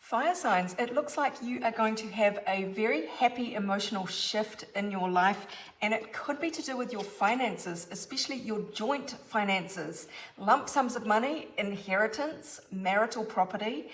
Fire signs, it looks like you are going to have a very happy emotional shift in your life, and it could be to do with your finances, especially your joint finances, lump sums of money, inheritance, marital property.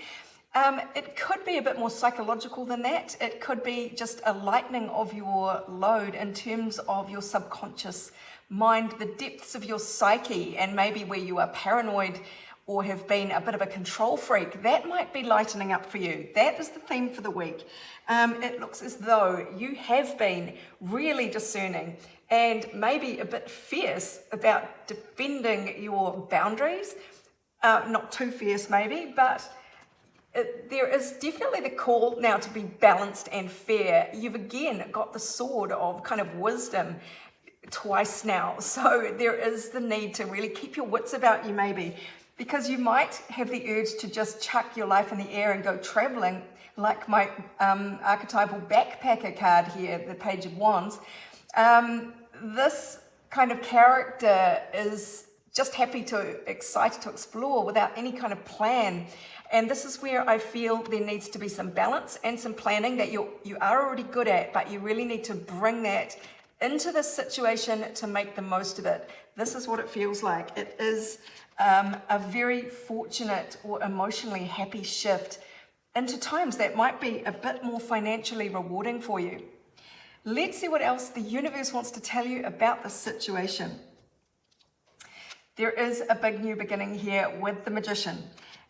It could be a bit more psychological than that. It could be just a lightening of your load in terms of your subconscious mind, the depths of your psyche, and maybe where you are paranoid or have been a bit of a control freak. That might be lightening up for you. That is the theme for the week. It looks as though you have been really discerning and maybe a bit fierce about defending your boundaries. Not too fierce maybe, but there is definitely the call now to be balanced and fair. You've again got the sword of kind of wisdom twice now. So there is the need to really keep your wits about you maybe, because you might have the urge to just chuck your life in the air and go traveling, like my archetypal backpacker card here, the Page of Wands. This kind of character is just excited to explore without any kind of plan. And this is where I feel there needs to be some balance and some planning that you are already good at, but you really need to bring that into this situation to make the most of it. This is what it feels like. It is a very fortunate or emotionally happy shift into times that might be a bit more financially rewarding for you. Let's see what else the universe wants to tell you about this situation. There is a big new beginning here with the Magician,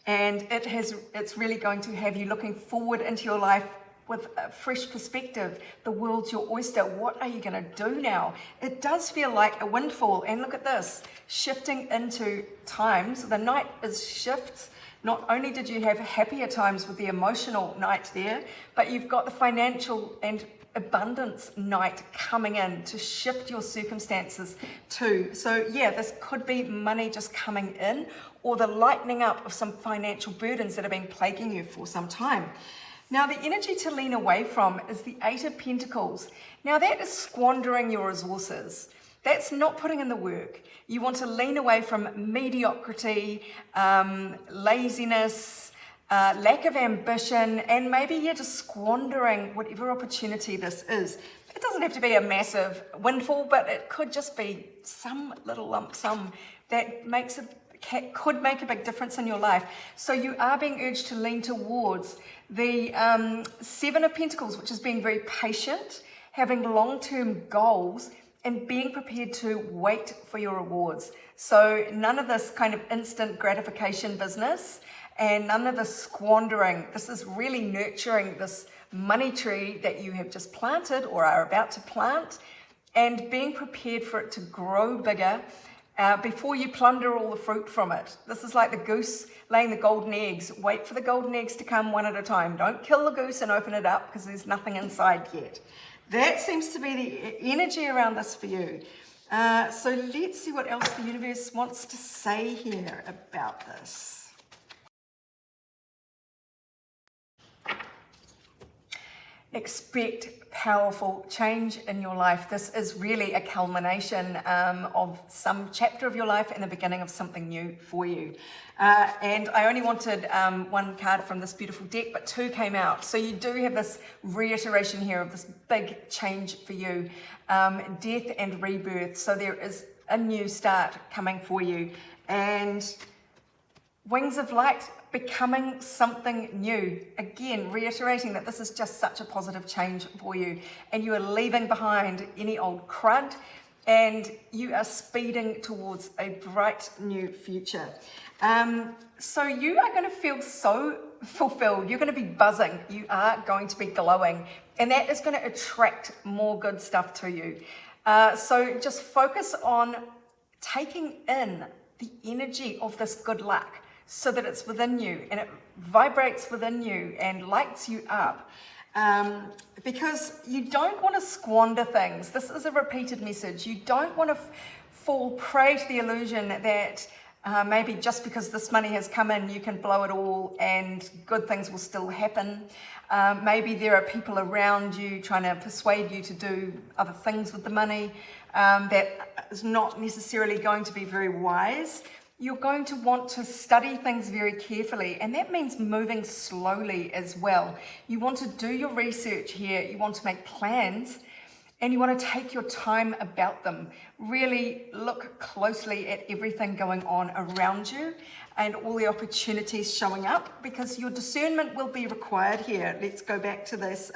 and it's really going to have you looking forward into your life with a fresh perspective. The world's your oyster. What are you going to do now? It does feel like a windfall. And look at this, shifting into times. The night is shifts. Not only did you have happier times with the emotional night there, but you've got the financial and abundance night coming in to shift your circumstances too. So yeah, this could be money just coming in, or the lightening up of some financial burdens that have been plaguing you for some time. Now, the energy to lean away from is the Eight of Pentacles. Now, that is squandering your resources. That's not putting in the work. You want to lean away from mediocrity, laziness, lack of ambition, and maybe you're just squandering whatever opportunity this is. It doesn't have to be a massive windfall, but it could just be some little lump sum that could make a big difference in your life. So you are being urged to lean towards the Seven of Pentacles, which is being very patient, having long-term goals, and being prepared to wait for your rewards. So none of this kind of instant gratification business and none of this squandering. This is really nurturing this money tree that you have just planted or are about to plant, and being prepared for it to grow bigger before you plunder all the fruit from it. This is like the goose laying the golden eggs. Wait for the golden eggs to come one at a time. Don't kill the goose and open it up because there's nothing inside yet. That seems to be the energy around this for you. So let's see what else the universe wants to say here about this. Expect powerful change in your life. This is really a culmination of some chapter of your life and the beginning of something new for you. And I only wanted one card from this beautiful deck, but two came out. So you do have this reiteration here of this big change for you, death and rebirth. So there is a new start coming for you. And wings of light, becoming something new. Again, reiterating that this is just such a positive change for you, and you are leaving behind any old crud, and you are speeding towards a bright new future. So you are going to feel so fulfilled. You're going to be buzzing. You are going to be glowing, and that is going to attract more good stuff to you. So just focus on taking in the energy of this good luck, so that it's within you and it vibrates within you and lights you up. Because you don't want to squander things. This is a repeated message. You don't want to fall prey to the illusion that maybe just because this money has come in, you can blow it all and good things will still happen. Maybe there are people around you trying to persuade you to do other things with the money that is not necessarily going to be very wise. you're going to want to study things very carefully, and that means moving slowly as well. You want to do your research here, you want to make plans, and you want to take your time about them. Really look closely at everything going on around you and all the opportunities showing up, because your discernment will be required here. Let's go back to this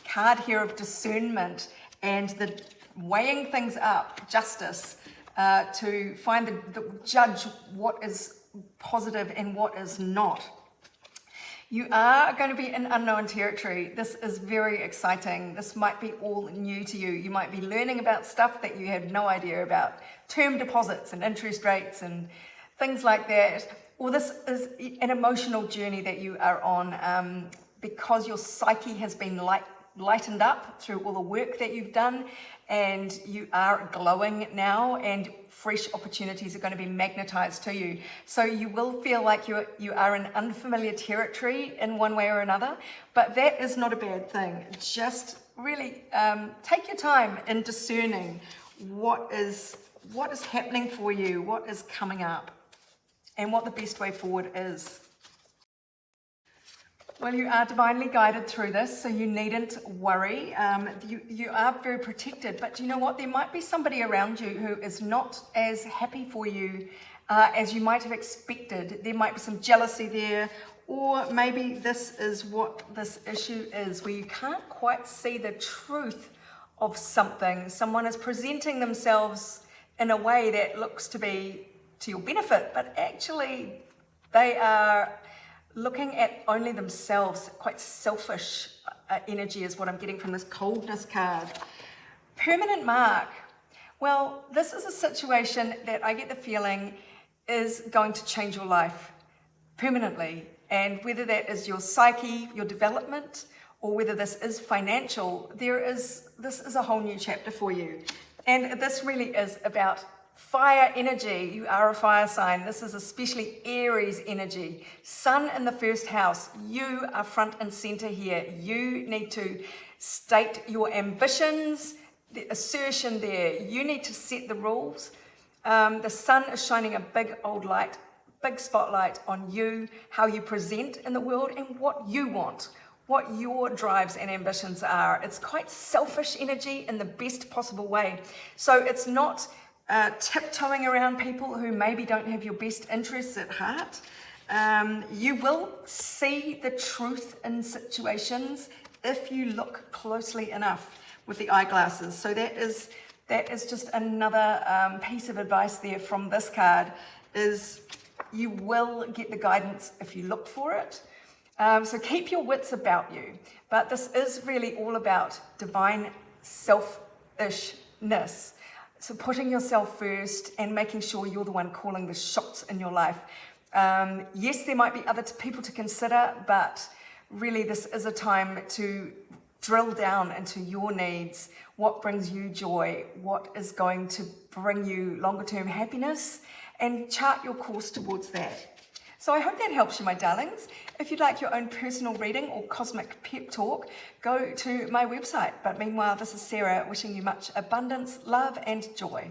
card here of discernment and the weighing things up, justice, to find the judge what is positive and what is not. You are going to be in unknown territory. This is very exciting. This might be all new to you. You might be learning about stuff that you had no idea about, term deposits and interest rates and things like that. Or this is an emotional journey that you are on because your psyche has been lightened up through all the work that you've done, and you are glowing now, and fresh opportunities are going to be magnetized to you. So you will feel like you are in unfamiliar territory in one way or another, but that is not a bad thing. Just really take your time in discerning what is happening for you, what is coming up, and what the best way forward is. Well, you are divinely guided through this, so you needn't worry. You are very protected, but you know what? There might be somebody around you who is not as happy for you as you might have expected. There might be some jealousy there, or maybe this is what this issue is, where you can't quite see the truth of something. Someone is presenting themselves in a way that looks to be to your benefit, but actually they are looking at only themselves. Quite selfish energy is what I'm getting from this coldness card. Permanent mark. Well, this is a situation that I get the feeling is going to change your life permanently. And whether that is your psyche, your development, or whether this is financial, this is a whole new chapter for you. And this really is about fire energy. You are a fire sign. This is especially Aries energy. Sun in the first house. You are front and center here. You need to state your ambitions, the assertion there. You need to set the rules. The sun is shining a big old light, big spotlight on you, how you present in the world and what you want, what your drives and ambitions are. It's quite selfish energy in the best possible way. So it's not tiptoeing around people who maybe don't have your best interests at heart. You will see the truth in situations if you look closely enough with the eyeglasses. So that is just another piece of advice there from this card, is you will get the guidance if you look for it. So keep your wits about you. But this is really all about divine selfishness. So putting yourself first and making sure you're the one calling the shots in your life. Yes, there might be other people to consider, but really this is a time to drill down into your needs, what brings you joy, what is going to bring you longer term happiness, and chart your course towards that. So I hope that helps you, my darlings. If you'd like your own personal reading or cosmic pep talk, go to my website. But meanwhile, this is Sarah wishing you much abundance, love, and joy.